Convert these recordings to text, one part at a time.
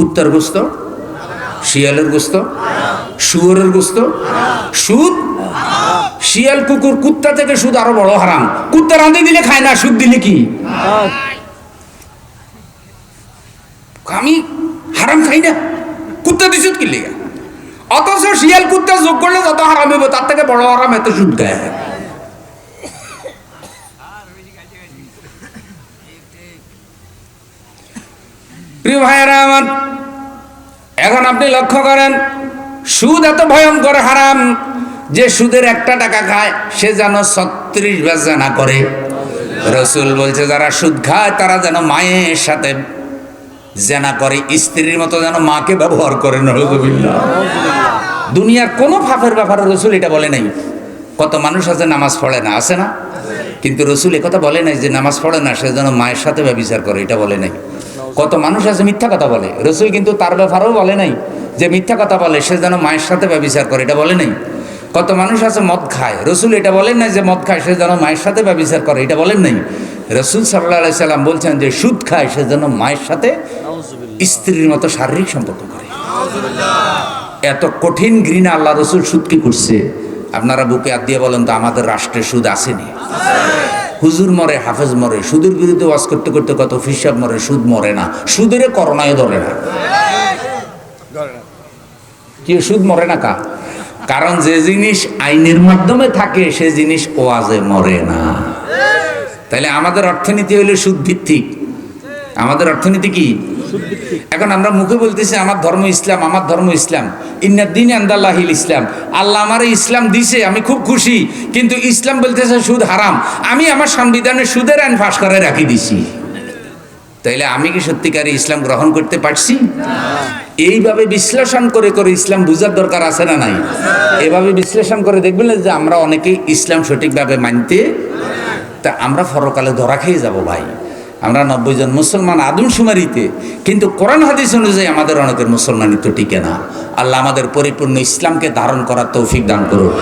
কুত্তার গোস্ত, শিয়ালের গোস্ত, শুয়োরের গোস্ত, সুদ। শিয়াল, কুকুর, কুত্তা থেকে সুদ আরো বড় হারাম। কুত্তা রাঁধে দিলে খায় না, সুদ দিলে কি? আমি হারাম খাই না, কুত্তা দিয়ে সুদ কি লেগে? অথচ শিয়াল কুত্তা যোগ করলে যত হারাম হবে তার থেকে বড় হারাম এত সুদ খায়। প্রিয় ভাইয়েরা আমার, এখন আপনি লক্ষ্য করেন সুদ এত ভয়ঙ্কর হারাম যে সুদের 1 টাকা খায় সে যেন 36 বার জানা করে। রাসূল বলছে যারা সুদ খায় তারা যেন মায়ের সাথে জানা করে, স্ত্রীর মতো যেন মাকে ব্যবহার করে। নাউযুবিল্লাহ। দুনিয়ার কোনো পাপের ব্যাপারে রাসূল এটা বলে নাই। কত মানুষ আছে নামাজ পড়ে না, আছে না? কিন্তু রাসূল একথা বলে নাই যে নামাজ পড়ে না সে যেন মায়ের সাথে ব্যভিচার করে, এটা বলে নাই। কত মানুষ আছে মিথ্যা কথা বলে, রাসূল কিন্তু তার ব্যাপারেও বলে নাই যে মিথ্যা কথা বলে সে যেন মায়ের সাথে ব্যভিচার করে, এটা বলে নাই। কত মানুষ আছে মদ খায়, রাসূল এটা বলেন নাই যে মদ খায় সে যেন মায়ের সাথে ব্যভিচার করে, এটা বলেন নাই। রাসূল সাল্লাল্লাহু আলাইহি সাল্লাম বলছেন যে সুদ খায় সে যেন মায়ের সাথে স্ত্রীর মতো শারীরিক সম্পর্ক করে। এত কঠিন ঘৃণা আল্লাহ রাসূল সুদকে করছে। আপনারা বুকে হাত দিয়ে বলেন তো আমাদের রাষ্ট্রে সুদ আসেনি? হুজুর মরে, হাফেজ মরে, সুদের বিরুদ্ধে ওয়াজ করতে করতে কত ফিসাব মরে, সুদ মরে না। সুদের করোনায় ধরে না। কি সুদ মরে না কা? কারণ যে জিনিস আইনের মাধ্যমে থাকে সে জিনিস ওয়াজে মরে না। তাইলে আমাদের অর্থনীতি হইলে সুদ ভিত্তিক। আমাদের অর্থনীতি কি? এখন আমরা মুখে বলতেছি আমার ধর্ম ইসলাম, আমার ধর্ম ইসলাম। ইন্নাদ দীন ইনদাল্লাহিল ইসলাম। আল্লাহ আমারে ইসলাম দিছে, আমি খুব খুশি। কিন্তু ইসলাম বলতেছে সুদ হারাম। আমি আমার সংবিধানে সুদের আইন পাশ করে রাখি দিছি। তাইলে আমি কি সত্যিকারে ইসলাম গ্রহণ করতে পারছি? এইভাবে বিশ্লেষণ করে করে ইসলাম বুঝার দরকার আছে না নাই? এভাবে বিশ্লেষণ করে দেখবেন যে আমরা অনেকেই ইসলাম সঠিকভাবে মানতে, তা আমরা পরকালে ধরা খেয়ে যাব ভাই। আমরা 90 জন মুসলমান আদমশুমারিতে, কিন্তু কোরআন হাদিস অনুযায়ী আমাদের অনেকের মুসলমানিত্ব টিকে না। আল্লাহ আমাদের পরিপূর্ণ ইসলামকে ধারণ করার তৌফিক দান করুন।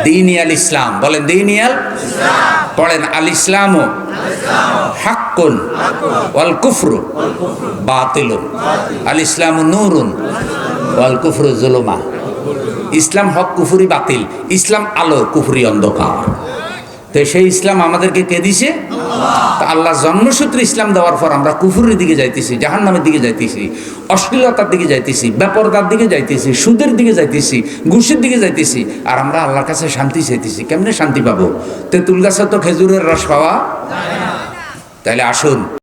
দীনিয়াল ইসলাম বলেন, দীনিয়াল পড়েন, আল ইসলামু হাক্কুন ওয়াল কুফরু বাতিলুন, আল ইসলামু নূরুন ওয়াল কুফরু যুলুমা। ইসলাম হক, কুফরি বাতিল। ইসলাম আলো, কুফরি অন্ধকার। তো সেই ইসলাম আমাদেরকে কে দিছে? আল্লাহ জন্মসূত্রে ইসলাম দেওয়ার পর আমরা কুফুরের দিকে যাইতেছি, জাহান্নামের দিকে যাইতেছি, অশ্লীলতার দিকে যাইতেছি, বেপরদার দিকে যাইতেছি, সুদের দিকে যাইতেছি, ঘুষের দিকে যাইতেছি। আর আমরা আল্লাহর কাছে শান্তি চাইতেছি। কেমনে শান্তি পাবো? তেঁতুল গাছে তো খেজুরের রস পাওয়া যায় না। তাইলে আসুন